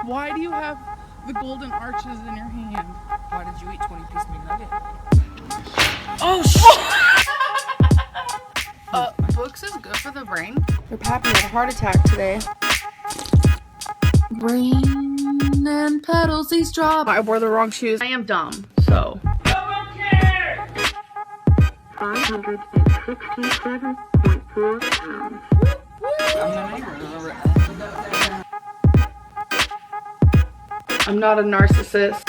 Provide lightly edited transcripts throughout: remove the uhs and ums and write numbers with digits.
Why do you have the golden arches in your hand? Why did you eat 20-piece McNugget? Oh, shit! Books is good for the brain. Your pappy had a heart attack today. Rain and petals these drop. I wore the wrong shoes. I am dumb, so. 567.4 pounds. I'm not a narcissist.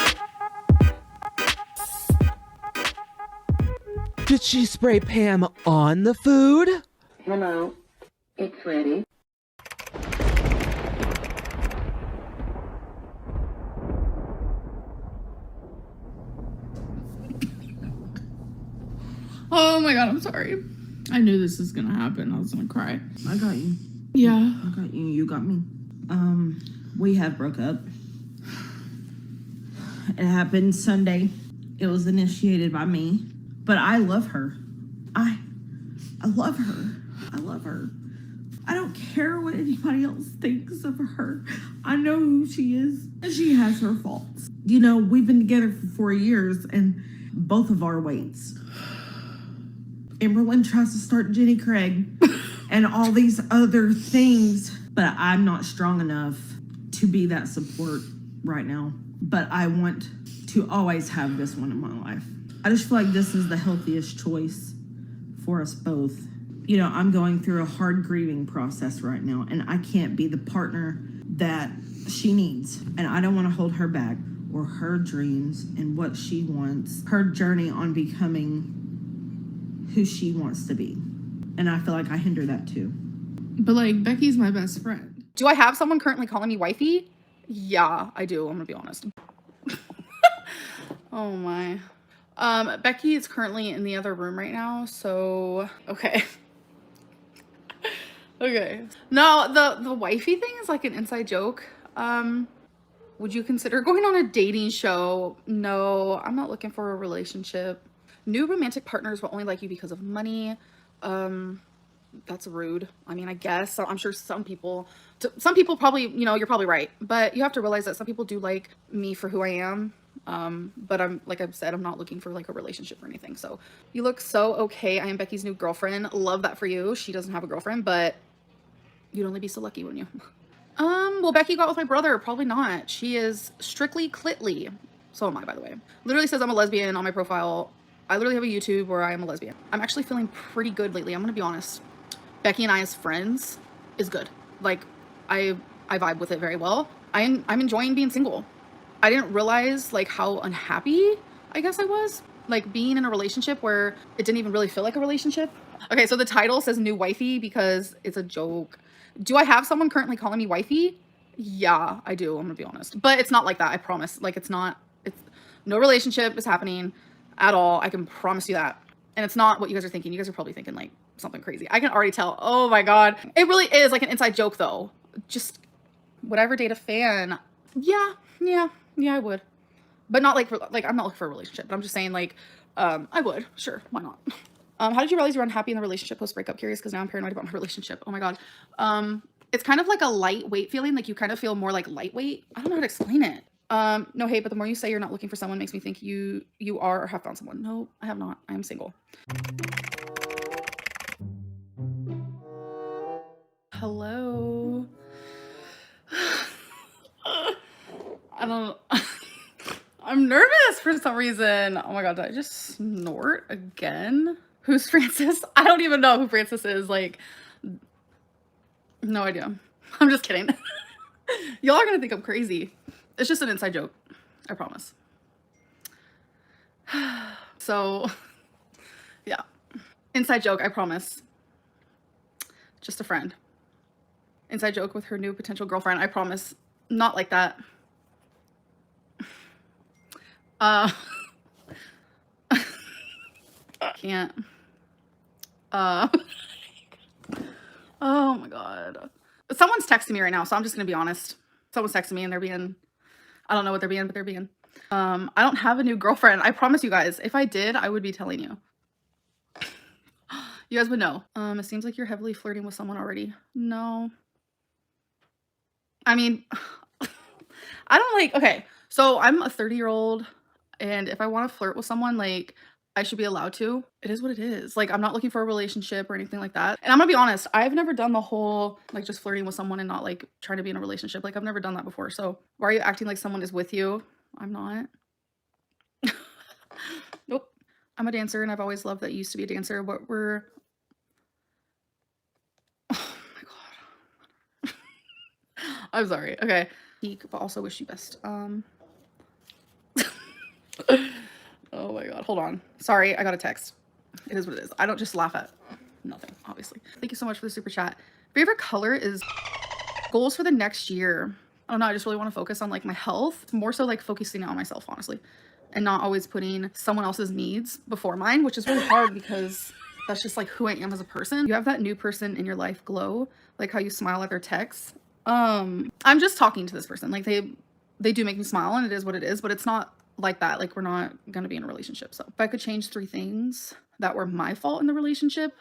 Did she spray Pam on the food? Hello, it's ready. Oh my god, I'm sorry. I knew this was gonna happen. I was gonna cry. I got you. Yeah. I got you. You got me. We have broke up. It happened Sunday. It was initiated by me. But I love her. I love her. I love her. I don't care what anybody else thinks of her. I know who she is, and she has her faults. You know, we've been together for 4 years, and both of our weights. Amberlynn tries to start Jenny Craig and all these other things, but I'm not strong enough to be that support right now. But I want to always have this one in my life. I just feel like this is the healthiest choice for us both. You know, I'm going through a hard grieving process right now, and I can't be the partner that she needs. And I don't want to hold her back or her dreams and what she wants, her journey on becoming who she wants to be. And I feel like I hinder that too. But like, Becky's my best friend. Do I have someone currently calling me wifey? Yeah, I do. I'm gonna be honest. Oh my. Becky is currently in the other room right now, so okay. Okay. No, the wifey thing is like an inside joke. Would you consider going on a dating show? No, I'm not looking for a relationship. New romantic partners will only like you because of money. That's rude. I mean, I guess. I'm sure some people probably, you know, you're probably right. But you have to realize that some people do like me for who I am. But I'm, like I've said, I'm not looking for like a relationship or anything. So you look so okay. I am Becky's new girlfriend. Love that for you. She doesn't have a girlfriend, but you'd only be so lucky, wouldn't you? Well, Becky got with my brother. Probably not. She is strictly clitly. So am I, by the way. Literally says I'm a lesbian on my profile. I literally have a YouTube where I am a lesbian. I'm actually feeling pretty good lately. I'm gonna be honest. Becky and I as friends is good. Like, I vibe with it very well. I'm enjoying being single. I didn't realize like how unhappy I guess I was. Like being in a relationship where it didn't even really feel like a relationship. Okay, so the title says new wifey because it's a joke. Do I have someone currently calling me wifey? Yeah, I do. I'm gonna be honest. But it's not like that, I promise. Like it's no relationship is happening at all. I can promise you that. And it's not what you guys are thinking. You guys are probably thinking like something crazy. I can already tell. Oh my God. It really is like an inside joke though. Just would I ever date a fan? Yeah, I would. But not like, I'm not looking for a relationship, but I'm just saying like, I would, sure, why not? How did you realize you were unhappy in the relationship post breakup? Curious, because now I'm paranoid about my relationship. Oh my God. It's kind of like a lightweight feeling. Like you kind of feel more like lightweight. I don't know how to explain it. No hate, but the more you say you're not looking for someone makes me think you are or have found someone. No, I have not. I am single. Hello. I don't I'm nervous for some reason. Oh my God, did I just snort again? Who's Francis? I don't even know who Francis is. Like, no idea. I'm just kidding. Y'all are gonna think I'm crazy. It's just an inside joke. I promise. So, yeah. Inside joke, I promise. Just a friend. Inside joke with her new potential girlfriend. I promise. Not like that. Can't. Oh my God. Someone's texting me right now, so I'm just gonna be honest. Someone's texting me and they're being, I don't know what they're being, but they're being. I don't have a new girlfriend. I promise you guys. If I did, I would be telling you. You guys would know. It seems like you're heavily flirting with someone already. No. I mean, I don't like, okay, so I'm a 30-year-old, and if I want to flirt with someone, like, I should be allowed to. It is what it is. Like, I'm not looking for a relationship or anything like that. And I'm gonna be honest, I've never done the whole, like, just flirting with someone and not, like, trying to be in a relationship. Like, I've never done that before. So why are you acting like someone is with you? I'm not. Nope. I'm a dancer, and I've always loved that you used to be a dancer. What were... Oh my god. I'm sorry. Okay. But also wish you best. Oh my god, hold on. Sorry, I got a text. It is what it is. I don't just laugh at nothing, obviously. Thank you so much for the super chat. Favorite color is goals for the next year. I don't know, I just really want to focus on like my health. More so like focusing on myself, honestly. And not always putting someone else's needs before mine, which is really hard because that's just like who I am as a person. You have that new person in your life glow, like how you smile at their texts. I'm just talking to this person. Like they do make me smile, and it is what it is, but it's not like that. Like, we're not gonna be in a relationship. So if I could change 3 things that were my fault in the relationship,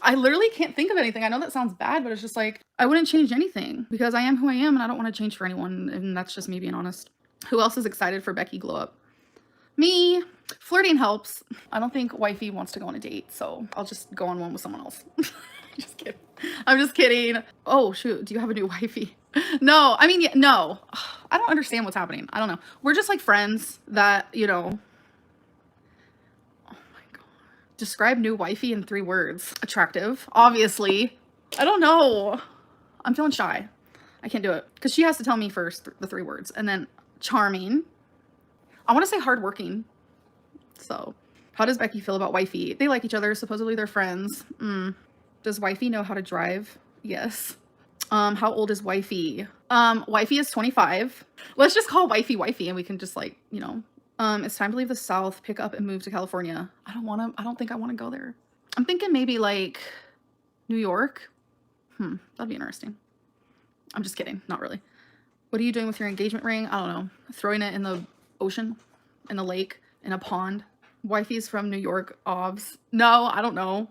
I literally can't think of anything. I know that sounds bad, but it's just like, I wouldn't change anything because I am who I am, and I don't want to change for anyone. And that's just me being honest. Who else is excited for Becky glow up? Me. Flirting helps. I don't think Wifey wants to go on a date, so I'll just go on one with someone else. Just kidding. I'm just kidding. Oh shoot, do you have a new wifey? No, I mean, yeah, no. I don't understand what's happening. I don't know. We're just like friends that, you know. Oh my god. Describe new wifey in 3 words. Attractive, obviously. I don't know. I'm feeling shy. I can't do it because she has to tell me first the 3 words, and then charming. I want to say hardworking. So, how does Becky feel about Wifey? They like each other. Supposedly they're friends. Does Wifey know how to drive? Yes. How old is Wifey? Wifey is 25. Let's just call Wifey Wifey, and we can just like, you know. It's time to leave the South, pick up and move to California. I don't think I want to go there. I'm thinking maybe like New York. That'd be interesting. I'm just kidding. Not really. What are you doing with your engagement ring? I don't know. Throwing it in the ocean, in a lake, in a pond. Wifey's from New York, obvs. No, I don't know.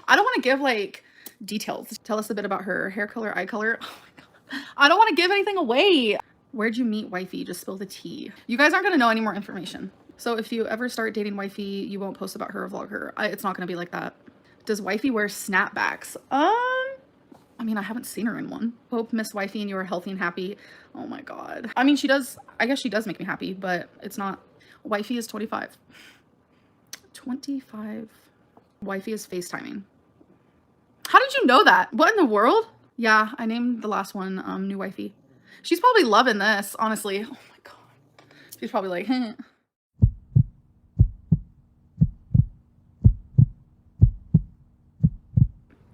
I don't want to give like details. Tell us a bit about her hair color, eye color. Oh my god. I don't want to give anything away. Where'd you meet Wifey? Just spill the tea. You guys aren't going to know any more information. So if you ever start dating Wifey, you won't post about her or vlog her. It's not going to be like that. Does Wifey wear snapbacks? I mean, I haven't seen her in one. Hope Miss Wifey and you are healthy and happy. Oh my god. I mean, she does. I guess she does make me happy, but it's not. Wifey is 25. 25. Wifey is FaceTiming. How did you know that? What in the world? Yeah, I named the last one New Wifey. She's probably loving this, honestly. Oh my god. She's probably like, heh.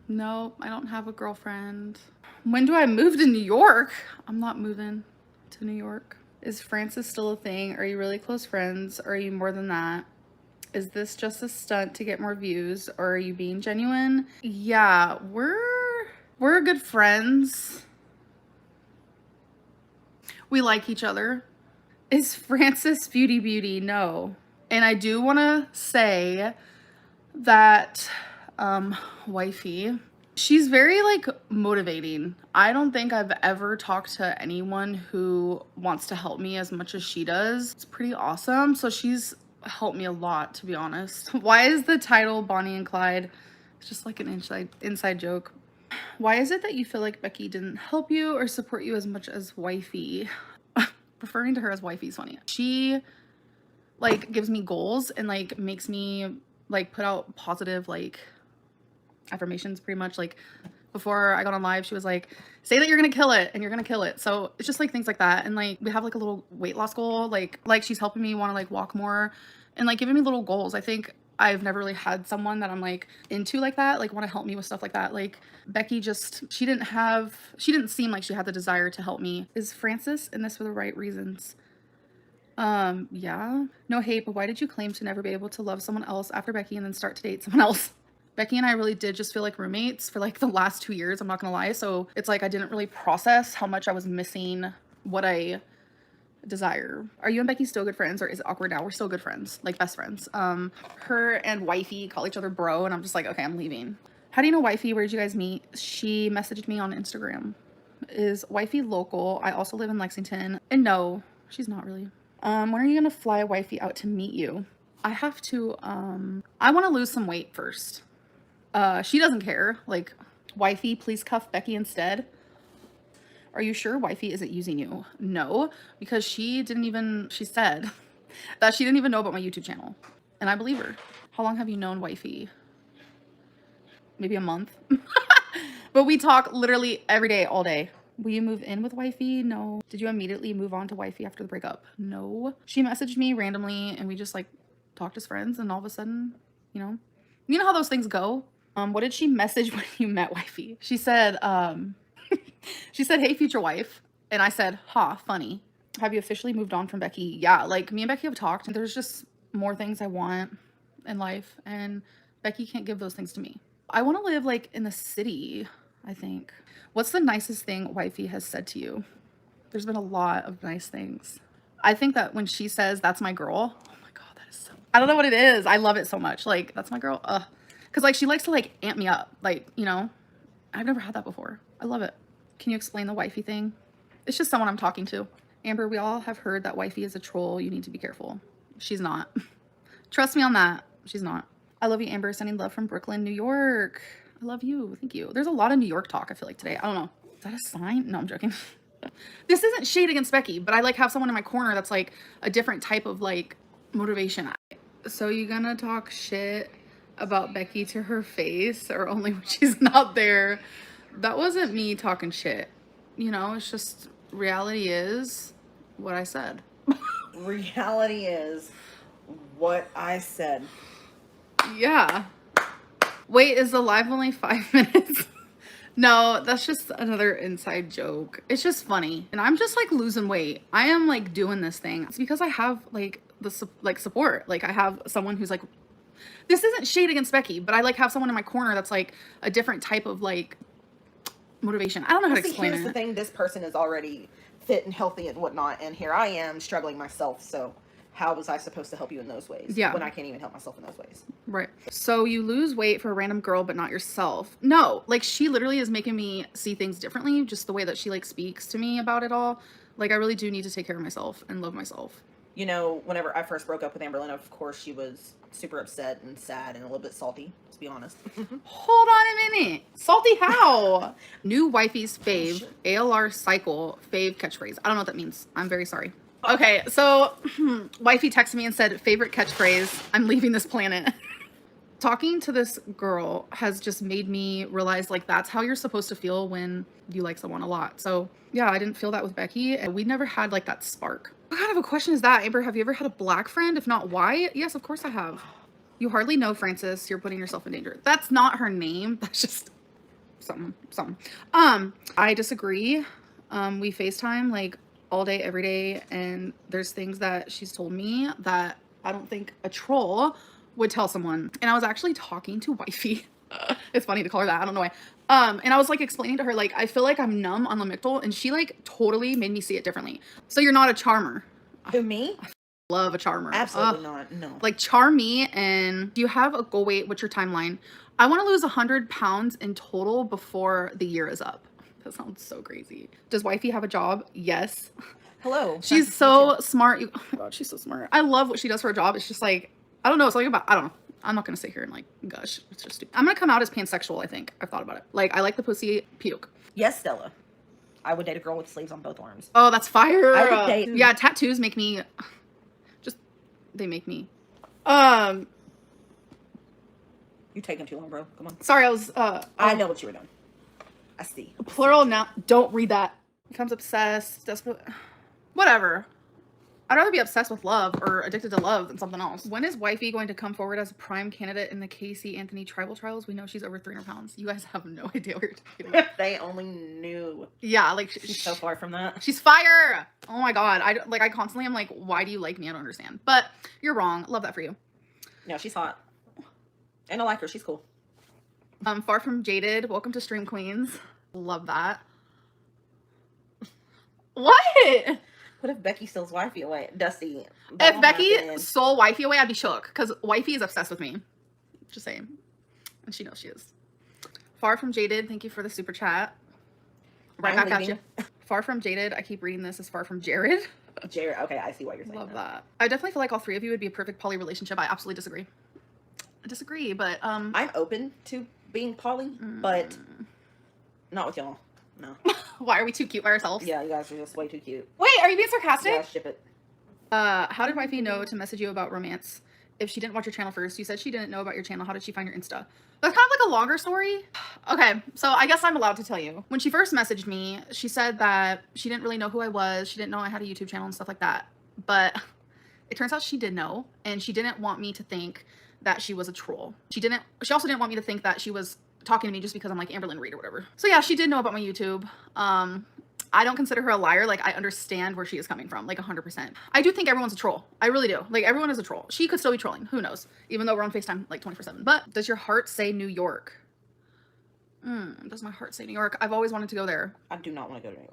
No, I don't have a girlfriend. When do I move to New York? I'm not moving to New York. Is Francis still a thing? Are you really close friends? Or are you more than that? Is this just a stunt to get more views? Or are you being genuine? Yeah, we're good friends. We like each other. Is Francis beauty? No. And I do want to say that Wifey, she's very like motivating. I don't think I've ever talked to anyone who wants to help me as much as she does. It's pretty awesome. So she's helped me a lot, to be honest. Why is the title Bonnie and Clyde? It's just like an inside joke. Why is it that you feel like Becky didn't help you or support you as much as Wifey? Referring to her as Wifey is funny. She like gives me goals and like makes me like put out positive like affirmations, pretty much. Like before I got on live, she was like, say that you're gonna kill it, and you're gonna kill it. So it's just like things like that. And like we have like a little weight loss goal, like she's helping me want to like walk more and like giving me little goals. I think I've never really had someone that I'm like into like that, like want to help me with stuff like that. Like Becky just, she didn't seem like she had the desire to help me. Is Francis in this for the right reasons? Yeah. No hate, but why did you claim to never be able to love someone else after Becky and then start to date someone else? Becky and I really did just feel like roommates for like the last 2 years, I'm not gonna lie. So it's like I didn't really process how much I was missing what I desire. Are you and Becky still good friends, or is it awkward now? We're still good friends, like best friends. Her and Wifey call each other bro, and I'm just like, okay, I'm leaving. How do you know Wifey? Where did you guys meet? She messaged me on Instagram. Is Wifey local? I also live in Lexington. And no, she's not really. When are you gonna fly Wifey out to meet you? I have to, I want to lose some weight first. She doesn't care. Like, Wifey, please cuff Becky instead. Are you sure Wifey isn't using you? No, because she said that she didn't even know about my YouTube channel. And I believe her. How long have you known Wifey? Maybe a month. But we talk literally every day, all day. Will you move in with Wifey? No. Did you immediately move on to Wifey after the breakup? No. She messaged me randomly and we just like talked as friends, and all of a sudden, you know how those things go? What did she message when you met Wifey? She said, she said, hey, future wife. And I said, ha, funny. Have you officially moved on from Becky? Yeah, like me and Becky have talked, and there's just more things I want in life, and Becky can't give those things to me. I want to live like in the city, I think. What's the nicest thing Wifey has said to you? There's been a lot of nice things. I think that when she says, that's my girl, oh my God, that is so, I don't know what it is. I love it so much. Like, that's my girl. Cause like, she likes to like amp me up. Like, I've never had that before. I love it. Can you explain the Wifey thing? It's just someone I'm talking to. Amber, we all have heard that Wifey is a troll. You need to be careful. She's not. Trust me on that. She's not. I love you, Amber. Sending love from Brooklyn, New York. I love you. Thank you. There's a lot of New York talk, I feel like, today. I don't know. Is that a sign? No, I'm joking. This isn't shade against Becky, but I like have someone in my corner that's like a different type of like motivation. So you gonna talk shit about Becky to her face, or only when she's not there? That wasn't me talking shit. It's just reality is what I said. Reality is what I said. Yeah. Wait, is the live only 5 minutes? No, that's just another inside joke. It's just funny. And I'm just like losing weight. I am like doing this thing. It's because I have like the support. Like I have someone who's like, this isn't shade against Becky, but I like have someone in my corner that's like a different type of like motivation. I don't know how to explain Here's it. the thing. This person is already fit and healthy and whatnot. And here I am struggling myself. So how was I supposed to help you in those ways? Yeah. When I can't even help myself in those ways. Right. So you lose weight for a random girl, but not yourself. No, like she literally is making me see things differently. Just the way that she like speaks to me about it all. Like I really do need to take care of myself and love myself. Whenever I first broke up with Amberlynn, of course, she was super upset and sad and a little bit salty, to be honest. Hold on a minute. Salty how? New Wifey's fave, ALR cycle, fave catchphrase. I don't know what that means. I'm very sorry. Okay, so Wifey texted me and said, favorite catchphrase, I'm leaving this planet. Talking to this girl has just made me realize like that's how you're supposed to feel when you like someone a lot. So yeah, I didn't feel that with Becky, and we never had like that spark. What kind of a question is that, Amber? Have you ever had a black friend? If not, why? Yes, of course I have. You hardly know Frances. You're putting yourself in danger. That's not her name. That's just something. I disagree. We FaceTime like all day, every day, and there's things that she's told me that I don't think a troll would tell someone. And I was actually talking to Wifey. It's funny to call her that. I don't know why. And I was like explaining to her, like, I feel like I'm numb on Lamictal, and she like totally made me see it differently. So you're not a charmer. Who, me? I love a charmer. Absolutely not. No. Like charm me. And do you have a goal weight? What's your timeline? I want to lose 100 pounds in total before the year is up. That sounds so crazy. Does Wifey have a job? Yes. Hello. She's so smart. Oh my God, she's so smart. I love what she does for a job. It's just like, I don't know. It's like about, I don't know. I'm not going to sit here and like, gush. It's just stupid. I'm going to come out as pansexual, I think. I've thought about it. Like, I like the pussy puke. Yes, Stella. I would date a girl with sleeves on both arms. Oh, that's fire. I would date. Yeah, tattoos make me, they make me. You're taking too long, bro. Come on. Sorry, I was, I know what you were doing. I see. Plural now. Don't read that. Becomes obsessed, desperate. Whatever. I'd rather be obsessed with love or addicted to love than something else. When is Wifey going to come forward as a prime candidate in the Casey Anthony tribal trials? We know she's over 300 pounds. You guys have no idea what you're talking about. If they only knew. Yeah, like She's so far from that. she's fire. Oh my God. I constantly am like, why do you like me? I don't understand. But you're wrong. Love that for you. No, she's hot. And I like her. She's cool. Far from jaded. Welcome to Stream Queens. Love that. What? What if Becky steals Wifey away? Dusty. If Becky stole Wifey away, I'd be shook. Because Wifey is obsessed with me. Just saying. And she knows she is. Far from jaded. Thank you for the super chat. Right I'm back at leaving. you. Far from jaded. I keep reading this as far from Jared. Jared, okay, I see what you're saying. Love now. that. I definitely feel like all three of you would be a perfect poly relationship. I absolutely disagree. I disagree, but I'm open to being poly, but not with y'all. No. why are we too cute by ourselves? Yeah, you guys are just way too cute. Wait, are you being sarcastic? Yeah, ship it. How did Wifey know to message you about romance if she didn't watch your channel first? You said she didn't know about your channel. How did she find your Insta? That's kind of like a longer story. Okay, so I guess I'm allowed to tell you. When she first messaged me, she said that she didn't really know who I was. She didn't know I had a YouTube channel and stuff like that. But it turns out she did know, and she didn't want me to think that she was a troll. She also didn't want me to think that she was talking to me just because I'm like AMBERLYNNREID or whatever. So yeah, she did know about my YouTube. I don't consider her a liar. Like, I understand where she is coming from, like 100%. I do think everyone's a troll. I really do. Like, everyone is a troll. She could still be trolling. Who knows? Even though we're on FaceTime like 24/7. But does your heart say New York? Does my heart say New York? I've always wanted to go there. I do not want to go to New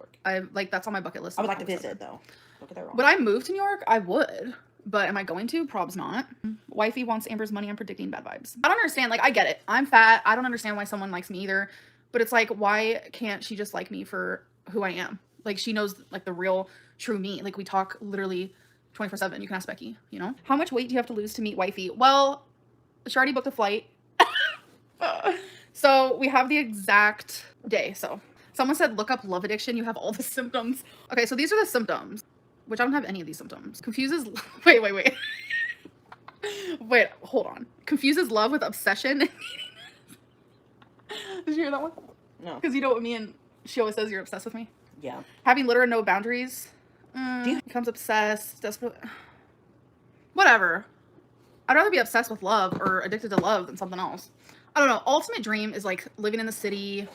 York. That's on my bucket list. I would like to visit, though. Look at that wrong. Would I move to New York? I would. But am I going to? Probs not. Wifey wants Amber's money. I'm predicting bad vibes. I don't understand. Like, I get it. I'm fat. I don't understand why someone likes me either. But it's like, why can't she just like me for who I am? Like, she knows like the real true me. Like, we talk literally 24/7. You can ask Becky, you know? How much weight do you have to lose to meet Wifey? Well, she already booked a flight. So we have the exact day. So someone said, look up love addiction. You have all the symptoms. Okay, so these are the symptoms, which I don't have any of these symptoms. Confuses, wait. Wait, hold on. Confuses love with obsession. Did you hear that one? No. Because you know what me and she always says, you're obsessed with me. Yeah. Having little or no boundaries. Becomes obsessed, desperate. Whatever. I'd rather be obsessed with love or addicted to love than something else. I don't know. Ultimate dream is like living in the city.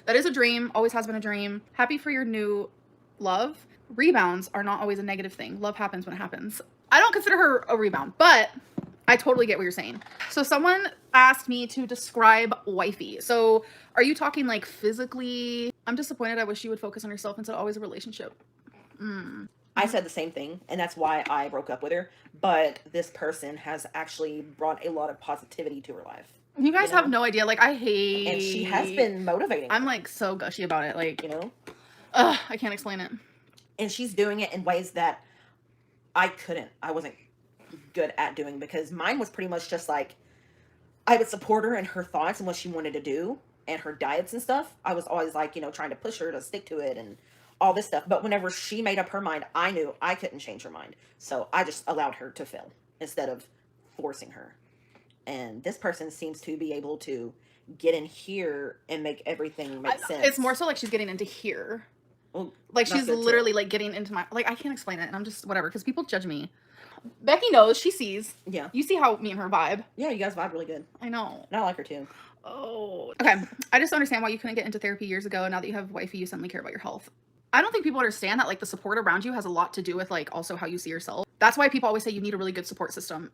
That is a dream. Always has been a dream. Happy for your new love. Rebounds are not always a negative thing. Love happens when it happens. I don't consider her a rebound, but I totally get what you're saying. So someone asked me to describe Wifey. So are you talking like physically? I'm disappointed. I wish she would focus on herself instead of always a relationship. I said the same thing, and that's why I broke up with her. But this person has actually brought a lot of positivity to her life. You guys have no idea. Like, I hate... And she has been motivating her, I'm like so gushy about it. Like, you know? I can't explain it. And she's doing it in ways that I wasn't good at doing, because mine was pretty much just like, I would support her in her thoughts and what she wanted to do and her diets and stuff. I was always like, you know, trying to push her to stick to it and all this stuff. But whenever she made up her mind, I knew I couldn't change her mind. So I just allowed her to fail instead of forcing her. And this person seems to be able to get in here and make everything make sense. It's more so like she's getting into here. Well, Like, she's literally like getting into my, like, I can't explain it, and I'm just whatever, because people judge me. Becky knows. She sees. Yeah. You see how me and her vibe. Yeah, you guys vibe really good. I know. And I like her too. Oh. Okay. I just don't understand why you couldn't get into therapy years ago. Now that you have Wifey, you suddenly care about your health. I don't think people understand that, like, the support around you has a lot to do with, like, also how you see yourself. That's why people always say you need a really good support system.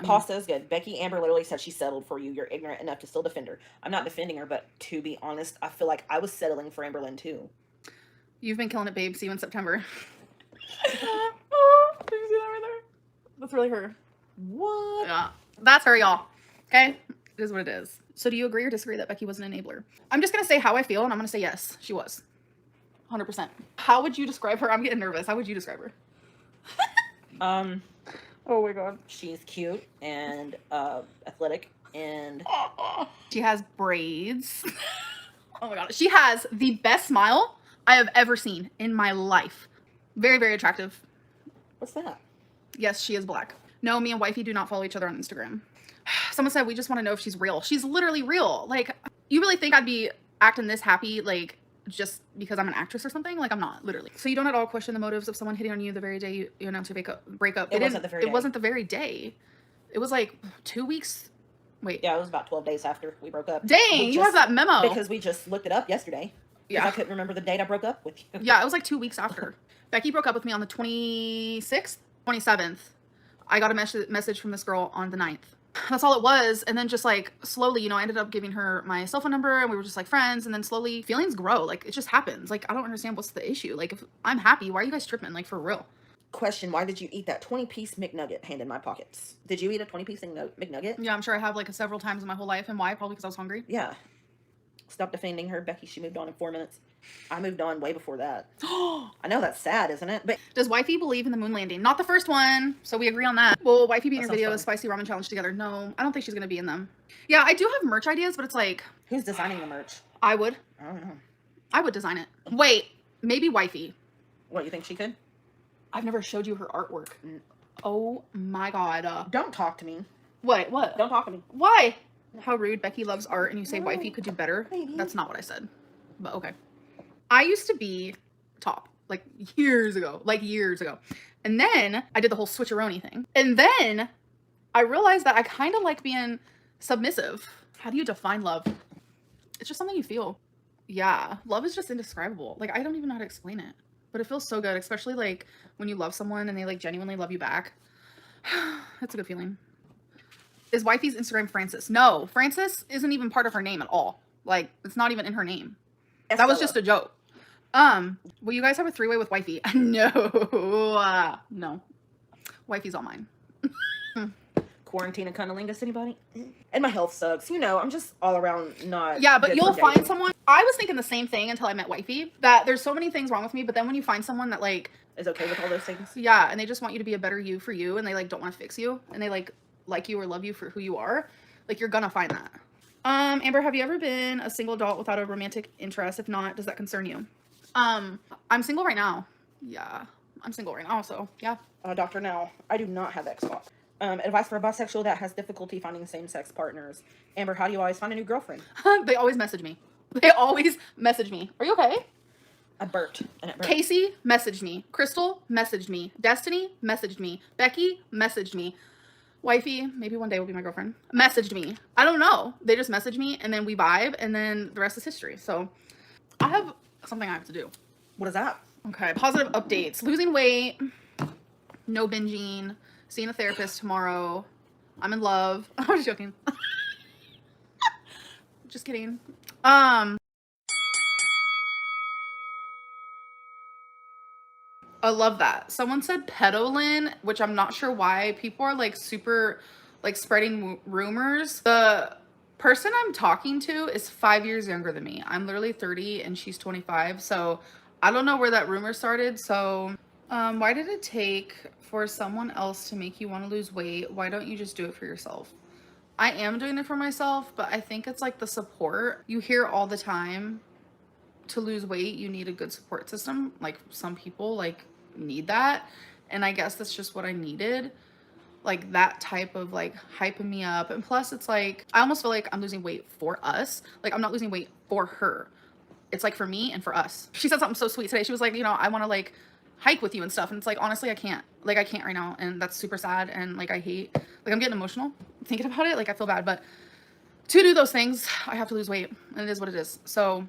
Pasta is good. Becky Amber literally said she settled for you. You're ignorant enough to still defend her. I'm not defending her, but to be honest, I feel like I was settling for Amberlynn too. You've been killing it, babe. See you in September. Oh, did you see that right there? That's really her. What? Yeah. That's her, y'all. Okay? It is what it is. So do you agree or disagree that Becky was an enabler? I'm just going to say how I feel, and I'm going to say yes, she was. 100%. How would you describe her? I'm getting nervous. How would you describe her? Oh my god. She's cute and athletic, and She has braids. Oh my god. She has the best smile I have ever seen in my life. Very, very attractive. what's that? Yes, she is black. No, me and Wifey do not follow each other on Instagram. Someone said, we just want to know if she's real. She's literally real. Like, you really think I'd be acting this happy, like, just because I'm an actress or something? Like, I'm not, literally. So you don't at all question the motives of someone hitting on you the very day you announced your breakup? It wasn't the very day. It wasn't the very day. It was like 2 weeks. Wait. Yeah, it was about 12 days after we broke up. Dang, you have that memo. Because we just looked it up yesterday. Yeah. I couldn't remember the date I broke up with you. Yeah, it was like 2 weeks after. Becky broke up with me on the 26th, 27th. I got a message from this girl on the 9th. That's all it was. And then just like slowly, you know, I ended up giving her my cell phone number and we were just like friends. And then slowly feelings grow. Like, it just happens. Like, I don't understand what's the issue. Like, if I'm happy, why are you guys tripping? Like, for real. Question, why did you eat that 20-piece McNugget hand in my pockets? Did you eat a 20-piece McNugget? Yeah, I'm sure I have like several times in my whole life. And why? Probably because I was hungry. Yeah. Stop defending her, Becky. She moved on in 4 minutes. I moved on way before that. I know that's sad, isn't it? But Does Wifey believe in the moon landing? Not the first one, so we agree on that. Will Wifey be in That her video sounds Spicy Ramen Challenge together? No, I don't think she's gonna be in them. Yeah, I do have merch ideas, but it's like, who's designing the merch? I would. I don't know. I would design it. Wait, maybe Wifey. What, you think she could? I've never showed you her artwork. Oh my god. Don't talk to me. What? What? Don't talk to me. Why? How rude. Becky loves art and you say Wifey could do better. Maybe. That's not what I said. But okay. I used to be top. Like years ago. And then I did the whole switcheroni thing. And then I realized that I kind of like being submissive. How do you define love? It's just something you feel. Yeah. Love is just indescribable. Like, I don't even know how to explain it. But it feels so good. Especially like when you love someone and they like genuinely love you back. It's a good feeling. Is Wifey's Instagram Francis? No. Francis isn't even part of her name at all. Like, it's not even in her name. That was just a joke. Will you guys have a three-way with Wifey? No. No. Wifey's all mine. Quarantine and cunnilingus, anybody? And my health sucks. You know, I'm just all around not. Yeah, but good you'll for find dating. someone. I was thinking the same thing until I met Wifey. That there's so many things wrong with me, but then when you find someone that like is okay with all those things. Yeah, and they just want you to be a better you for you, and they like don't want to fix you, and they like you or love you for who you are, like you're gonna find that. Amber, have you ever been a single adult without a romantic interest? If not, does that concern you? I'm single right now. Yeah, I'm single right now, so yeah. Doctor, now I do not have Xbox. Advice for a bisexual that has difficulty finding same-sex partners. Amber, how do you always find a new girlfriend? They always message me. They always message me. Are you okay? I burped and it burped. Casey messaged me. Crystal messaged me. Destiny messaged me. Becky messaged me. Wifey, maybe one day will be my girlfriend, messaged me. I don't know. They just message me and then we vibe and then the rest is history. So I have something I have to do. What is that? Okay, positive updates. Losing weight, no binging, seeing a therapist tomorrow. I'm in love. I was joking. Just kidding. I love that. Someone said pedolin, which I'm not sure why. People are like super like spreading rumors. The person I'm talking to is 5 years younger than me. I'm literally 30 and she's 25. So I don't know where that rumor started. So why did it take for someone else to make you want to lose weight? Why don't you just do it for yourself? I am doing it for myself, but I think it's like the support. You hear all the time, to lose weight, you need a good support system. Like some people like need that. And I guess that's just what I needed. Like that type of like hyping me up. And plus it's like, I almost feel like I'm losing weight for us. Like I'm not losing weight for her. It's like for me and for us. She said something so sweet today. She was like, you know, I want to like hike with you and stuff. And it's like, honestly, I can't. Like I can't right now. And that's super sad. And like I hate, like I'm getting emotional thinking about it. Like I feel bad. But to do those things, I have to lose weight. And it is what it is. So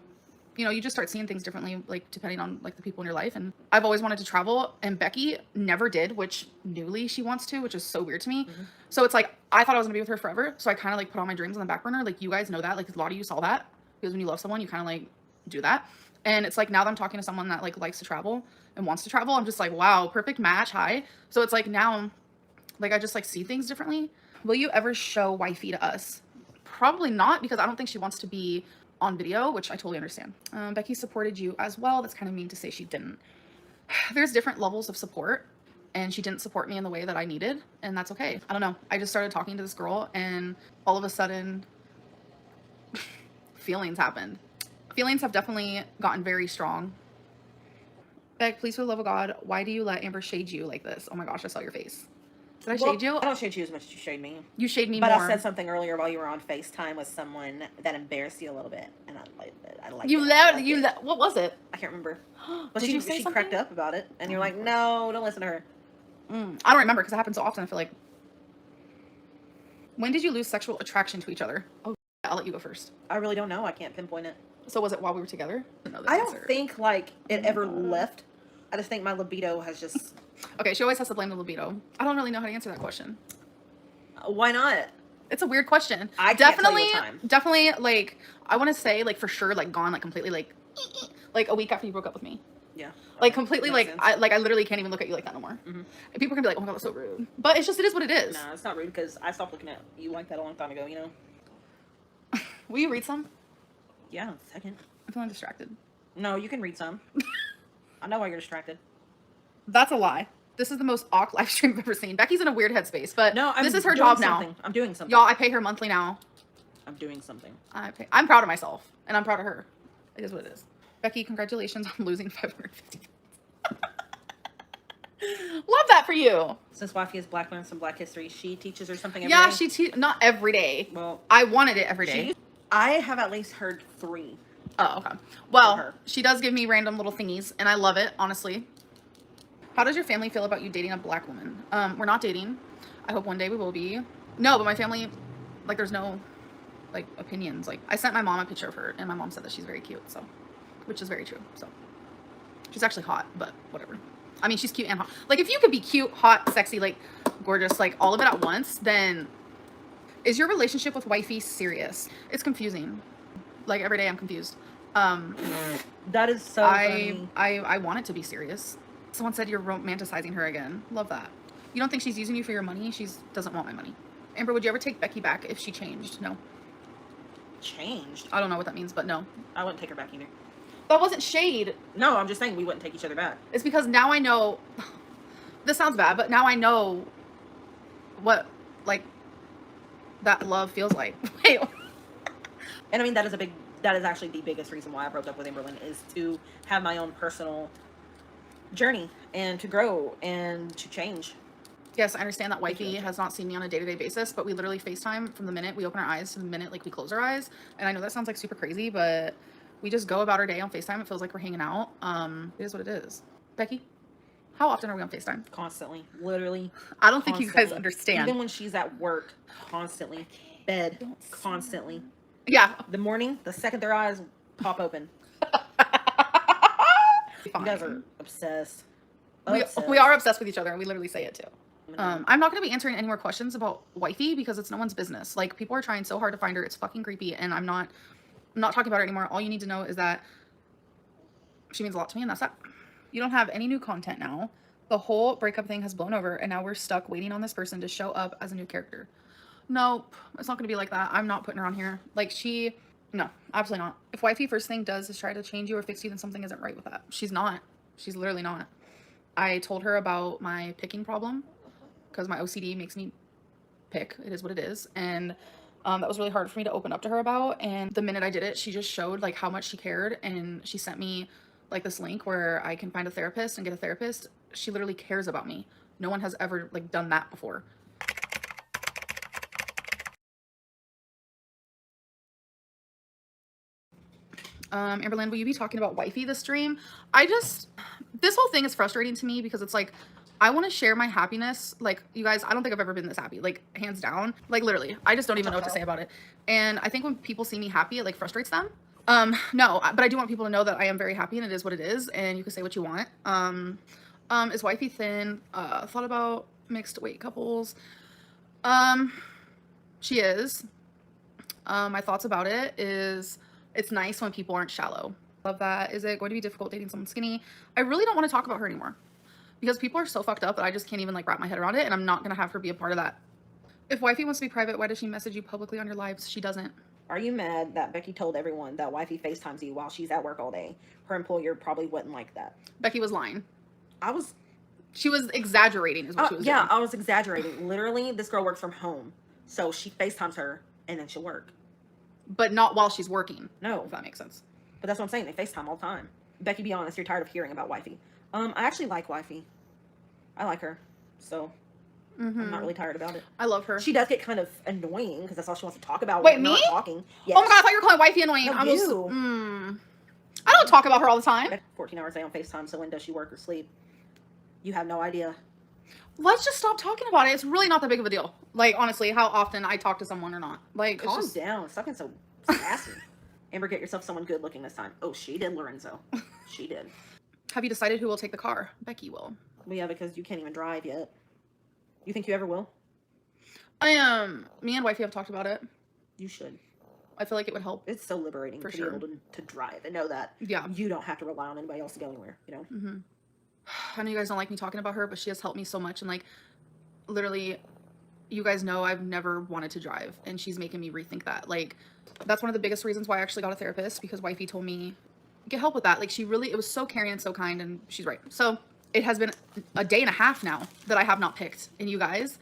you know, you just start seeing things differently, like depending on like the people in your life. And I've always wanted to travel and Becky never did, which newly she wants to, which is so weird to me. So it's like, I thought I was gonna be with her forever. So I kind of like put all my dreams on the back burner. Like you guys know that, like a lot of you saw that because when you love someone, you kind of like do that. And it's like, now that I'm talking to someone that like likes to travel and wants to travel, I'm just like, wow, perfect match. Hi. So it's like now, like I just like see things differently. Will you ever show Wifey to us? Probably not, because I don't think she wants to be on video, which I totally understand. Becky supported you as well. That's kind of mean to say she didn't. There's different levels of support and she didn't support me in the way that I needed, and that's okay. I don't know. I just started talking to this girl and all of a sudden feelings happened. Feelings have definitely gotten very strong. Beck, please for the love of God, why do you let Amber shade you like this? Oh my gosh, I saw your face. Did I shade you? I don't shade you as much as you shade me. You shade me but more. I said something earlier while you were on FaceTime with someone that embarrassed you a little bit, and I liked it. What was it? I can't remember. But Did she you say she something? cracked up about it, and you're like, no, don't listen to her. I don't remember because it happens so often. I feel like. When did you lose sexual attraction to each other? Oh, I'll let you go first. I really don't know. I can't pinpoint it. So was it while we were together? I don't think like it ever left. I just think my libido has just. Okay, she always has to blame the libido. I don't really know how to answer that question. Why not? It's a weird question. I can't tell you a time. Definitely, like, I want to say, like, for sure, like, gone, like, completely, like a week after you broke up with me. Yeah. Like, completely, Makes like, sense. I literally can't even look at you like that no more. And people can be like, oh my God, that's so rude. But it's just, it is what it is. No, it's not rude because I stopped looking at you like that a long time ago, you know? Will you read some? Yeah, second. I'm feeling distracted. No, you can read some. I know why you're distracted. That's a lie. This is the most awkward live stream I've ever seen. Becky's in a weird headspace, but No, this is her doing job something. now. I'm doing something. Y'all, I pay her monthly now. I'm doing something. I'm proud of myself, and I'm proud of her. It is what it is. Becky, congratulations on losing 550 Love that for you. Since Wifey is Black learns some Black history, she teaches her something every Yeah, day. not every day. Well, I wanted it every day. I have at least heard 3. Oh, okay. Well, her. she does give me random little thingies, and I love it, honestly. How does your family feel about you dating a Black woman? We're not dating. I hope one day we will be. No, but my family, like, there's no, like, opinions. Like, I sent my mom a picture of her, and my mom said that she's very cute, so, which is very true, so. She's actually hot, but whatever. I mean, she's cute and hot. Like, if you could be cute, hot, sexy, like, gorgeous, like, all of it at once, then is your relationship with Wifey serious? It's confusing. Like, every day I'm confused. That is so funny. I want it to be serious. Someone said you're romanticizing her again. Love that. You don't think she's using you for your money? She doesn't want my money. Amber, would you ever take Becky back if she changed? No. Changed? I don't know what that means, but no. I wouldn't take her back either. That wasn't shade. No, I'm just saying we wouldn't take each other back. It's because now I know. This sounds bad, but now I know what, like, that love feels like. Wait. And I mean, that is actually the biggest reason why I broke up with Amberlynn, is to have my own personal journey and to grow and to change. Yes, I understand that Wifey has not seen me on a day-to-day basis, but we literally FaceTime from the minute we open our eyes to the minute, like, we close our eyes. And I know that sounds, like, super crazy, but we just go about our day on FaceTime. It feels like we're hanging out. It is what it is. Becky, how often are we on FaceTime? Constantly. Literally. I don't think you guys understand. Even when she's at work, constantly. Bed, constantly. Yeah. The morning, the second their eyes pop open. You guys are obsessed. We are obsessed with each other, and we literally say it too. I'm not going to be answering any more questions about Wifey because it's no one's business. Like, people are trying so hard to find her. It's fucking creepy, and I'm not talking about her anymore. All you need to know is that she means a lot to me, and that's that. You don't have any new content now. The whole breakup thing has blown over, and now we're stuck waiting on this person to show up as a new character. Nope, it's not going to be like that. I'm not putting her on here. Like, no, absolutely not. If Wifey first thing does is try to change you or fix you, then something isn't right with that. She's not. She's literally not. I told her about my picking problem because my OCD makes me pick. It is what it is. And that was really hard for me to open up to her about. And the minute I did it, she just showed, like, how much she cared. And she sent me, like, this link where I can find a therapist and get a therapist. She literally cares about me. No one has ever, like, done that before. Amberlynn, will you be talking about Wifey this stream? This whole thing is frustrating to me because it's like, I want to share my happiness. Like, you guys, I don't think I've ever been this happy, like, hands down. Like, literally, I just don't even know what to say about it. And I think when people see me happy, it, like, frustrates them. No, but I do want people to know that I am very happy and it is what it is, and you can say what you want. Is Wifey thin? Thought about mixed weight couples. She is. My thoughts about it is, it's nice when people aren't shallow. Love that. Is it going to be difficult dating someone skinny? I really don't want to talk about her anymore because people are so fucked up that I just can't even, like, wrap my head around it, and I'm not going to have her be a part of that. If Wifey wants to be private, why does she message you publicly on your lives? She doesn't. Are you mad that Becky told everyone that Wifey FaceTimes you while she's at work all day? Her employer probably wouldn't like that. Becky was lying. She was exaggerating is what she was doing. I was exaggerating. Literally, this girl works from home. So she FaceTimes her and then she'll work. But not while she's working. No. If that makes sense. But that's what I'm saying. They FaceTime all the time. Becky, be honest. You're tired of hearing about Wifey. I actually like Wifey. I like her. So I'm not really tired about it. I love her. She does get kind of annoying because that's all she wants to talk about. Wait, when me? we're not talking. Yes. Oh my god, I thought you were calling Wifey annoying. No, I don't talk about her all the time. 14 hours a day on FaceTime, so when does she work or sleep? You have no idea. Let's just stop talking about it. It's really not that big of a deal. Like, honestly, how often I talk to someone or not. Like, Calm it's just... down. Stop getting so sassy. Amber, get yourself someone good looking this time. Oh, she did, Lorenzo. She did. Have you decided who will take the car? Becky will. Well, yeah, because you can't even drive yet. You think you ever will? Me and Wifey have talked about it. You should. I feel like it would help. It's so liberating For to sure. be able to drive and know that you don't have to rely on anybody else to go anywhere, you know? Mm-hmm. I know you guys don't like me talking about her, but she has helped me so much. And, like, literally, you guys know I've never wanted to drive, and she's making me rethink that. Like, that's one of the biggest reasons why I actually got a therapist, because Wifey told me get help with that. Like she really, it was so caring and so kind, and she's right. So it has been a day and a half now that I have not picked. And you guys,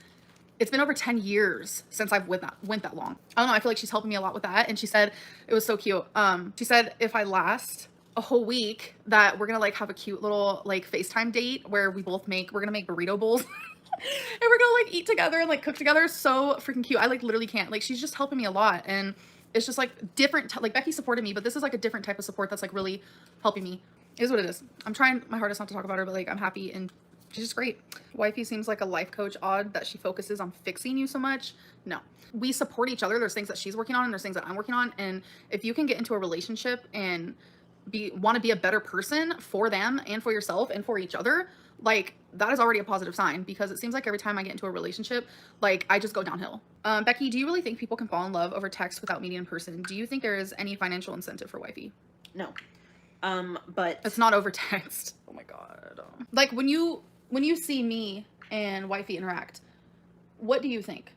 it's been over 10 years since I've went that long. I don't know. I feel like she's helping me a lot with that. And she said, it was so cute. She said, if I last a whole week, that we're going to like have a cute little like FaceTime date where we're going to make burrito bowls and we're going to like eat together and like cook together. So freaking cute. I like literally can't, like, she's just helping me a lot. And it's just like different, like Becky supported me, but this is like a different type of support that's like really helping me. It is what it is. I'm trying my hardest not to talk about her, but like I'm happy and she's just great. Wifey seems like a life coach. Odd that she focuses on fixing you so much. No, we support each other. There's things that she's working on and there's things that I'm working on. And if you can get into a relationship and want to be a better person for them and for yourself and for each other, like that is already a positive sign, because it seems like every time I get into a relationship, like I just go downhill. Becky, do you really think people can fall in love over text without meeting in person? Do you think there is any financial incentive for Wifey? No. But it's not over text. Oh my God. Like when you see me and Wifey interact, what do you think?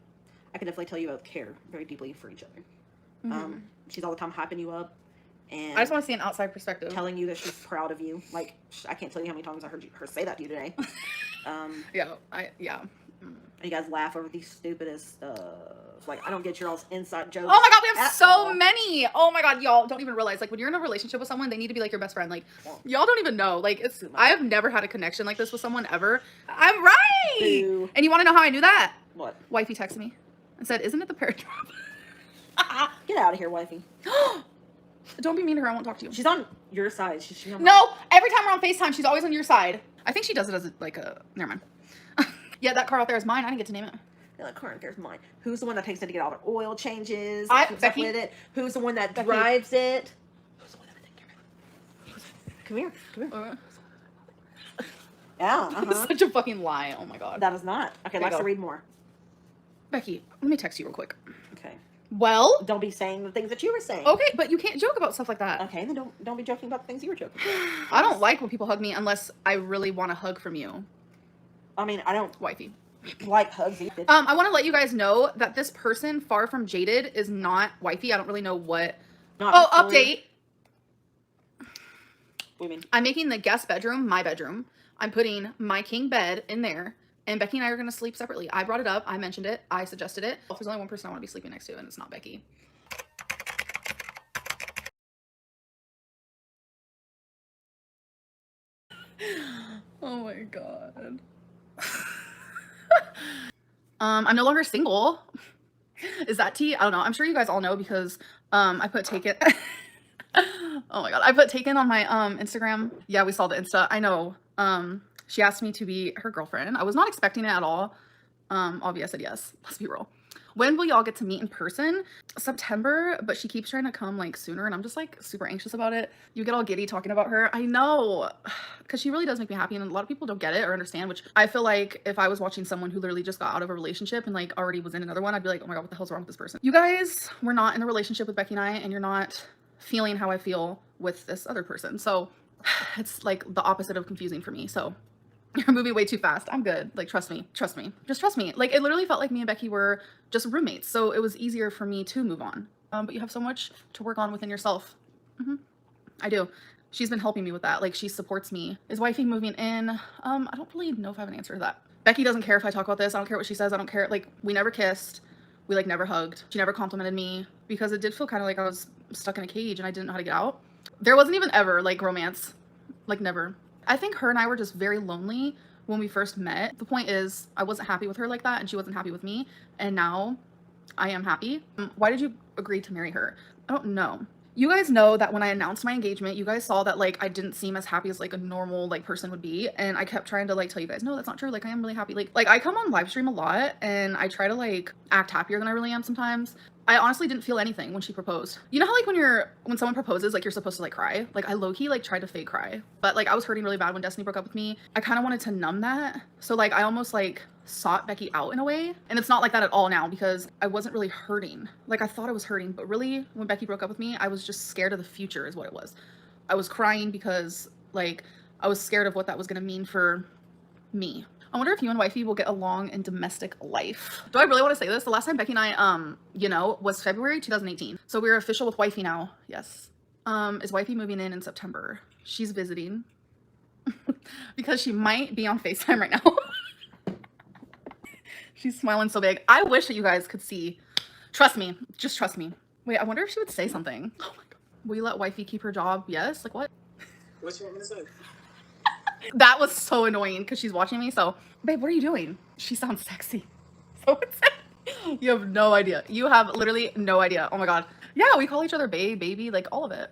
I can definitely tell you both care very deeply for each other. She's all the time hyping you up, and I just want to see an outside perspective, telling you that she's proud of you. Like, I can't tell you how many times I heard her say that to you today. Yeah. You guys laugh over the stupidest stuff. Like, I don't get your all's inside jokes. Oh my God, we have so many. Oh my God, y'all don't even realize, like, when you're in a relationship with someone, they need to be like your best friend. Like, y'all don't even know. Like, I have never had a connection like this with someone ever. I'm right. Boo. And you want to know how I knew that? What? Wifey texted me and said, "Isn't it the parent trap?" Get out of here, Wifey. Don't be mean to her. I won't talk to you. She's on your side. She's on no, every time we're on FaceTime, she's always on your side. I think she does it as like a, never mind. Yeah, that car out there is mine. I didn't get to name it. Yeah, that car out there is mine. Who's the one that takes it to get all the oil changes? Becky. With it? Who's the one that Becky. drives it? Who's the one that takes care of it? Come here. Come here. Yeah, Such a fucking lie. Oh my God. That is not. Okay, let's read more. Becky, let me text you real quick. Okay. Well, don't be saying the things that you were saying. Okay, but you can't joke about stuff like that. Okay, then don't be joking about the things you were joking about. I don't like when people hug me unless I really want a hug from you. I mean, I don't Wifey. like hugs either. I want to let you guys know that this person, far from jaded, is not Wifey. I don't really know what. Update. What do you mean? I'm making the guest bedroom my bedroom. I'm putting my king bed in there, and Becky and I are going to sleep separately. I brought it up. I mentioned it. I suggested it. There's only one person I want to be sleeping next to, and it's not Becky. Oh my God. I'm no longer single. Is that tea? I don't know. I'm sure you guys all know because I put taken. Oh my God. I put taken on my Instagram. Yeah, we saw the Insta. I know. She asked me to be her girlfriend. I was not expecting it at all. Obviously I said yes. Let's be real. When will y'all get to meet in person? September, but she keeps trying to come like sooner, and I'm just like super anxious about it. You get all giddy talking about her. I know, because she really does make me happy, and a lot of people don't get it or understand, which I feel like if I was watching someone who literally just got out of a relationship and like already was in another one, I'd be like, oh my God, what the hell's wrong with this person? You guys were not in a relationship with Becky and I, and you're not feeling how I feel with this other person. So it's like the opposite of confusing for me. So you're moving way too fast. I'm good. Like, trust me. Just trust me. Like, it literally felt like me and Becky were just roommates. So it was easier for me to move on. But you have so much to work on within yourself. I do. She's been helping me with that. Like, she supports me. Is Wifey moving in? I don't really know if I have an answer to that. Becky doesn't care if I talk about this. I don't care what she says. I don't care. Like, we never kissed. We like never hugged. She never complimented me because it did feel kind of like I was stuck in a cage and I didn't know how to get out. There wasn't even ever like romance. Like, never. I think her and I were just very lonely when we first met. The point is, I wasn't happy with her like that, and she wasn't happy with me, and now I am happy. Why did you agree to marry her? I don't know. You guys know that when I announced my engagement, you guys saw that like I didn't seem as happy as like a normal like person would be, and I kept trying to like tell you guys, no, that's not true. Like, I am really happy. Like I come on live stream a lot, and I try to like act happier than I really am sometimes. I honestly didn't feel anything when she proposed. You know how like when someone proposes, like you're supposed to like cry? Like, I low-key like tried to fake cry, but like I was hurting really bad when Destiny broke up with me. I kind of wanted to numb that. So like I almost like sought Becky out in a way. And it's not like that at all now because I wasn't really hurting. Like, I thought I was hurting, but really when Becky broke up with me, I was just scared of the future is what it was. I was crying because like I was scared of what that was going to mean for me. I wonder if you and Wifey will get along in domestic life. Do I really want to say this? The last time Becky and I, you know, was February 2018. So we're official with Wifey now. Yes. Is Wifey moving in September? She's visiting because she might be on FaceTime right now. She's smiling so big. I wish that you guys could see. Trust me. Just trust me. Wait, I wonder if she would say something. Oh my God. Will you let Wifey keep her job? Yes? Like what? What you want me to say? That was so annoying because she's watching me. So, babe, what are you doing? She sounds sexy. So insane. You have no idea. You have literally no idea. Oh my God. Yeah, we call each other babe, baby, like all of it.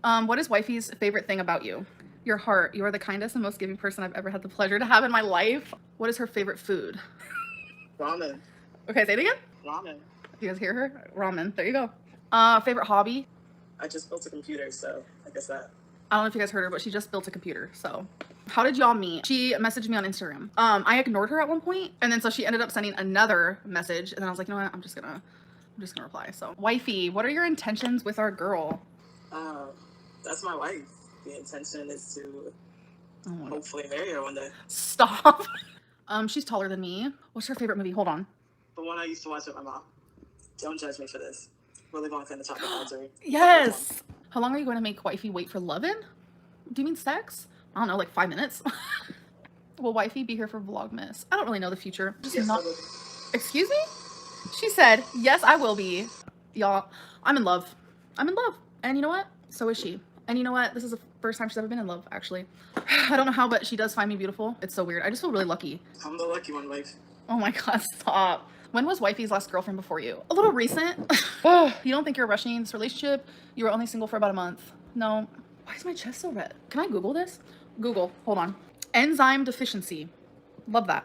What is Wifey's favorite thing about you? Your heart. You are the kindest and most giving person I've ever had the pleasure to have in my life. What is her favorite food? Ramen. Okay, say it again. Ramen. You guys hear her? Ramen. There you go. Favorite hobby? I just built a computer, so I guess that. I don't know if you guys heard her, but she just built a computer. So how did y'all meet? She messaged me on Instagram. I ignored her at one point, and then so she ended up sending another message, and then I was like, you know what? I'm just gonna reply. So, Wifey, what are your intentions with our girl? That's my wife. The intention is to hopefully marry her one day. Stop. She's taller than me. What's her favorite movie? Hold on. The one I used to watch with my mom. Don't judge me for this. Willy Wonka and the Chocolate Factory. Yes. How long are you going to make Wifey wait for lovin'? Do you mean sex? I don't know, like 5 minutes. Will Wifey be here for Vlogmas? I don't really know the future. Just Yes, not. I will. Excuse me? She said, yes, I will be. Y'all, I'm in love. I'm in love. And you know what? So is she. And you know what? This is the first time she's ever been in love, actually. I don't know how, but she does find me beautiful. It's so weird. I just feel really lucky. I'm the lucky one, wife. Oh my God, stop. When was Wifey's last girlfriend before you? A little recent. You don't think you're rushing this relationship? You were only single for about a month. No. Why is my chest so red? Can I Google this? Google. Hold on. Enzyme deficiency. Love that.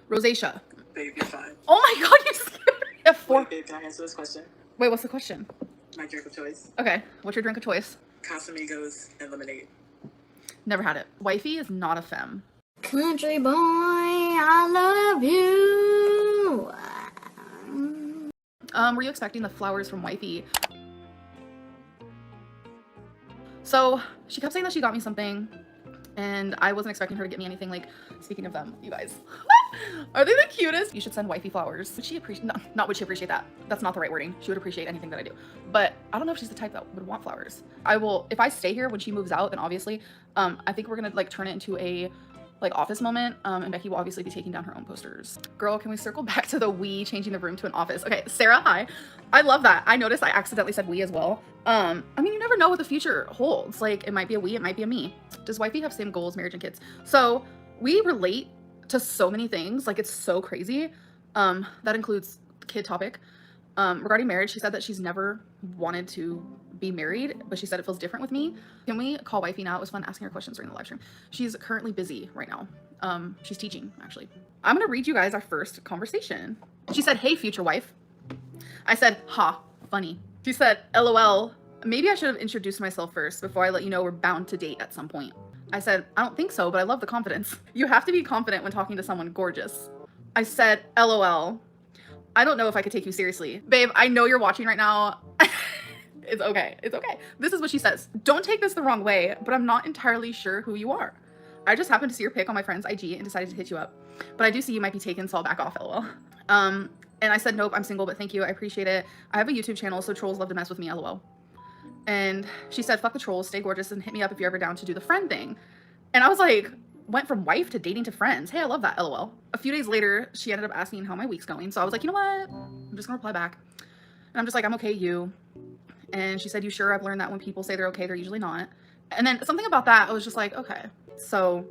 Rosacea. Babe, you're fine. Oh my God, you scared me. F4. Wait, babe, can I answer this question? Wait, what's the question? My drink of choice. Okay, what's your drink of choice? Casamigos and lemonade. Never had it. Wifey is not a femme. Country boy, I love you. Were you expecting the flowers from Wifey? So she kept saying that she got me something, and I wasn't expecting her to get me anything. Like, speaking of them, you guys, are they the cutest? You should send Wifey flowers. Would she appreciate? No, not would she appreciate that. That's not the right wording. She would appreciate anything that I do, but I don't know if she's the type that would want flowers. I will, if I stay here when she moves out, then obviously, I think we're gonna like turn it into a like office moment, and Becky will obviously be taking down her own posters. Girl, can we circle back to the we changing the room to an office? Okay, Sarah, hi. I love that. I noticed I accidentally said we as well. I mean, you never know what the future holds. Like, it might be a we, it might be a me. Does Wifey have same goals, marriage and kids? So we relate to so many things. Like, it's so crazy. That includes the kid topic. Regarding marriage, she said that she's never wanted to be married, but she said it feels different with me. Can we call Wifey now? It was fun asking her questions during the live stream. She's currently busy right now. She's teaching, actually. I'm gonna read you guys our first conversation. She said, hey, future wife. I said, ha, funny. She said, LOL, maybe I should have introduced myself first before I let you know we're bound to date at some point. I said, I don't think so, but I love the confidence. You have to be confident when talking to someone gorgeous. I said, LOL. I don't know if I could take you seriously. Babe, I know you're watching right now. It's okay. It's okay. This is what she says. Don't take this the wrong way, but I'm not entirely sure who you are. I just happened to see your pic on my friend's IG and decided to hit you up. But I do see you might be taken, so I'll back off, LOL. And I said, nope, I'm single, but thank you. I appreciate it. I have a YouTube channel, so trolls love to mess with me, LOL. And she said, fuck the trolls, stay gorgeous, and hit me up if you're ever down to do the friend thing. And I was like, went from wife to dating to friends. Hey, I love that, LOL. A few days later, she ended up asking how my week's going. So I was like, you know what? I'm just gonna reply back. And I'm just like, I'm okay, you. And she said, you sure? I've learned that when people say they're okay, they're usually not. And then something about that, I was just like, okay. So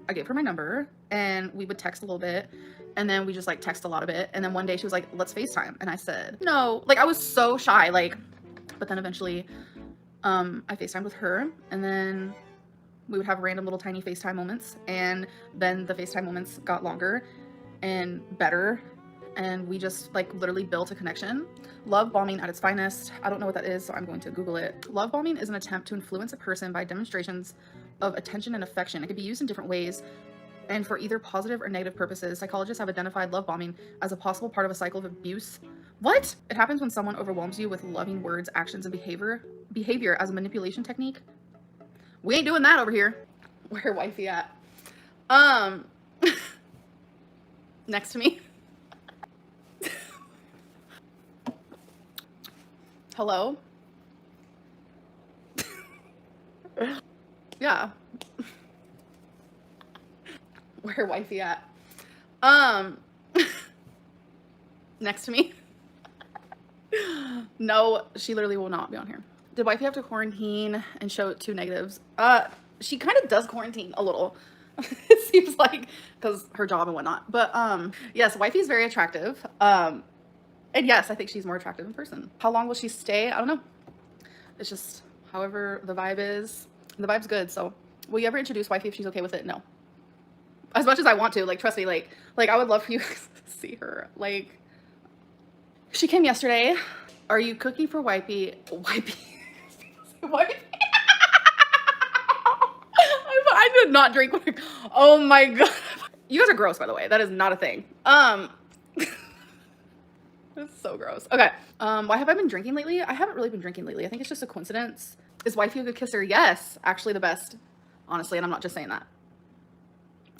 I gave her my number and we would text a little bit. And then we just like text a lot of it. And then one day she was like, let's FaceTime. And I said, no, like I was so shy, like, but then eventually I FaceTimed with her, and then we would have random little tiny FaceTime moments. And then the FaceTime moments got longer and better. And we just like literally built a connection. Love bombing at its finest. I don't know what that is, so I'm going to Google it. Love bombing is an attempt to influence a person by demonstrations of attention and affection. It can be used in different ways and for either positive or negative purposes. Psychologists have identified love bombing as a possible part of a cycle of abuse. What? It happens when someone overwhelms you with loving words, actions, and behavior as a manipulation technique. We ain't doing that over here. Where Wifey at? Next to me. Hello? Yeah. Where Wifey at? Next to me. No, she literally will not be on here. Did Wifey have to quarantine and show 2 negatives? She kind of does quarantine a little. It seems like, because her job and whatnot. But yes, Wifey's very attractive. And yes, I think she's more attractive in person. How long will she stay? I don't know. It's just however the vibe is. The vibe's good. So will you ever introduce Wifey if she's okay with it? No. As much as I want to, like, trust me, like I would love for you guys to see her. Like, she came yesterday. Are you cooking for Wipey? Wipey. Wipey. I did not drink. Oh my god. You guys are gross, by the way. That is not a thing. It's so gross. Okay. Why have I been drinking lately? I haven't really been drinking lately. I think it's just a coincidence. Is Wifey a good kisser? Yes. Actually the best. Honestly, and I'm not just saying that.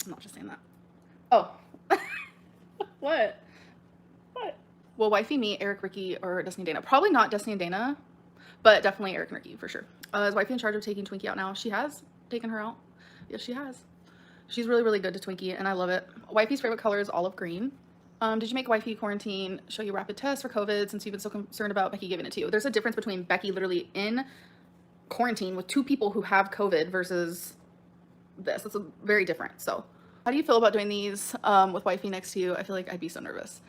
I'm not just saying that. Oh. What? What? Will Wifey meet Eric, Ricky, or Destiny and Dana? Probably not Destiny and Dana, but definitely Eric and Ricky for sure. Is Wifey in charge of taking Twinkie out now? She has taken her out. Yes, she has. She's really, really good to Twinkie, and I love it. Wifey's favorite color is olive green. Did you make Wifey quarantine show you rapid tests for COVID since you've been so concerned about Becky giving it to you? There's a difference between Becky literally in quarantine with 2 people who have COVID versus this. It's very different. So how do you feel about doing these with Wifey next to you? I feel like I'd be so nervous.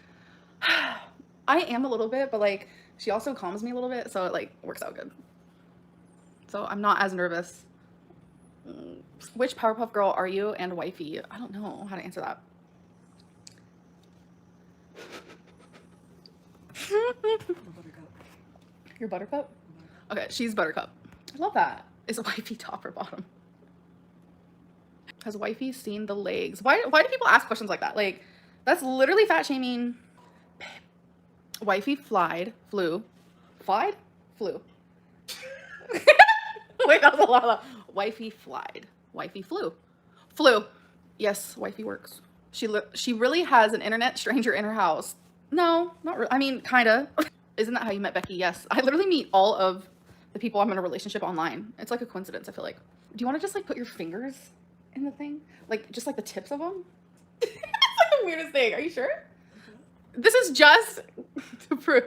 I am a little bit, but like she also calms me a little bit, so it like works out good. So I'm not as nervous. Which Powerpuff Girl are you and Wifey? I don't know how to answer that. Your Buttercup? Okay, she's Buttercup. I love that. Is Wifey top or bottom? Has Wifey seen the legs? Why do people ask questions like that? Like, that's literally fat shaming. Wifey flew. Wait, that was a lot. Wifey flied. Wifey flew. Yes, Wifey works. She really has an internet stranger in her house. No, not really. I mean, kinda. Isn't that how you met Becky? Yes. I literally meet all of the people I'm in a relationship online. It's like a coincidence, I feel like. Do you want to just like put your fingers in the thing? Like, just like the tips of them? That's like the weirdest thing. Are you sure? Mm-hmm. This is just to prove.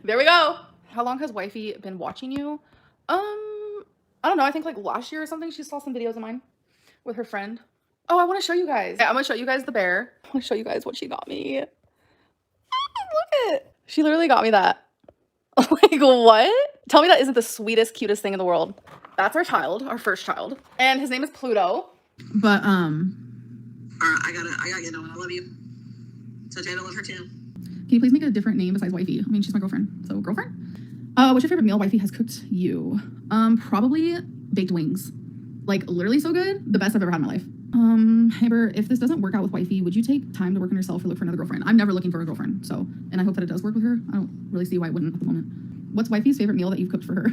There we go. How long has Wifey been watching you? I don't know. I think like last year or something, she saw some videos of mine with her friend. Oh, I want to show you guys. Yeah, I'm going to show you guys the bear. I want to show you guys what she got me. Look it. She literally got me that. Like, what? Tell me that isn't the sweetest, cutest thing in the world. That's our child, our first child. And his name is Pluto. But, I gotta get on. I love you. So Jada, love her too. Can you please make a different name besides Wifey? I mean, she's my girlfriend. So, girlfriend? What's your favorite meal Wifey has cooked you? Probably baked wings. Like, literally so good. The best I've ever had in my life. Amber, if this doesn't work out with Wifey, would you take time to work on yourself or look for another girlfriend? I'm never looking for a girlfriend, so, and I hope that it does work with her. I don't really see why it wouldn't at the moment. What's Wifey's favorite meal that you've cooked for her?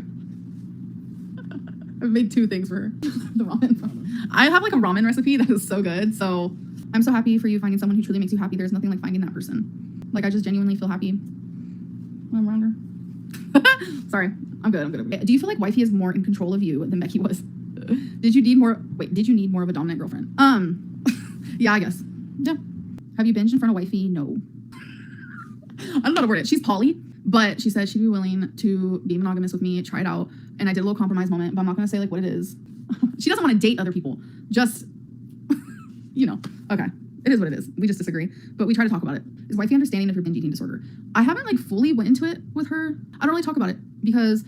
I've made 2 things for her. The ramen. I have like a ramen recipe that is so good, so I'm so happy for you finding someone who truly makes you happy. There's nothing like finding that person. Like, I just genuinely feel happy when I'm around her. Sorry, I'm good. Do you feel like Wifey is more in control of you than Becky was? Did you need more of a dominant girlfriend? Yeah, I guess. Yeah. Have you binged in front of Wifey? No. I don't know how to word it. She's poly, but she said she'd be willing to be monogamous with me, try it out. And I did a little compromise moment, but I'm not going to say like what it is. She doesn't want to date other people. Just, you know, okay. It is what it is. We just disagree, but we try to talk about it. Is Wifey understanding of your binge eating disorder? I haven't like fully went into it with her. I don't really talk about it because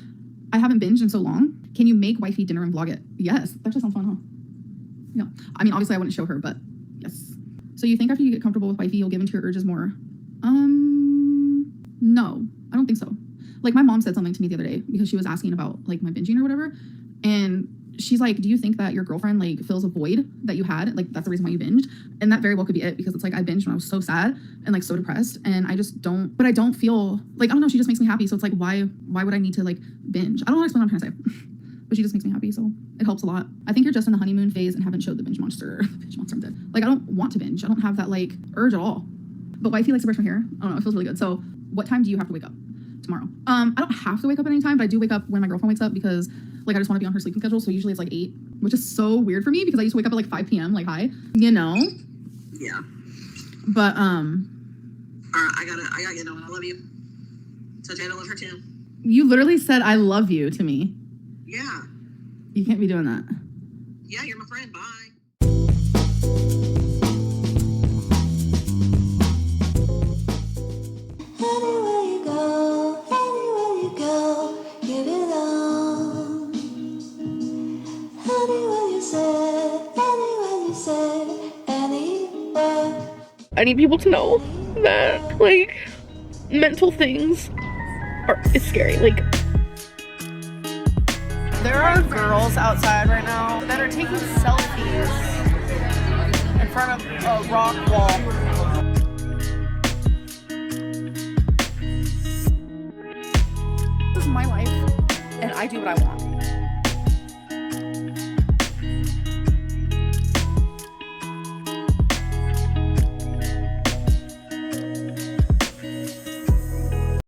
I haven't binged in so long. Can you make Wifey dinner and vlog it? Yes. That just sounds fun, huh? Yeah. I mean, obviously I wouldn't show her, but yes. So you think after you get comfortable with Wifey, you'll give into your urges more? No, I don't think so. Like, my mom said something to me the other day because she was asking about like my binging or whatever. And she's like, do you think that your girlfriend like fills a void that you had? Like, that's the reason why you binged. And that very well could be it, because it's like I binged when I was so sad and like so depressed, and I just don't, but I don't feel like, I don't know, she just makes me happy. So it's like, why would I need to like binge? I don't know how to explain what I'm trying to say. But she just makes me happy, so it helps a lot. I think you're just in the honeymoon phase and haven't showed the binge monster. Binge monster, I'm dead. Like, I don't want to binge. I don't have that like urge at all. But Wifey likes to brush my hair. I don't know, it feels really good. So what time do you have to wake up? tomorrow. I don't have to wake up at any time, but I do wake up when my girlfriend wakes up because like I just want to be on her sleeping schedule. So usually it's like 8, which is so weird for me because I used to wake up at like 5 p.m. like hi, you know. Yeah. But All right, I gotta get on. I love you. So Jada, love her too. you literally said I love you to me. Yeah. You can't be doing that. Yeah, you're my friend. Bye. Anywhere you go, you belong. Anywhere you say, anywhere. I need people to know that, like, mental things is scary. Like, There are girls outside right now that are taking selfies in front of a rock wall. This is my life, and I do what I want.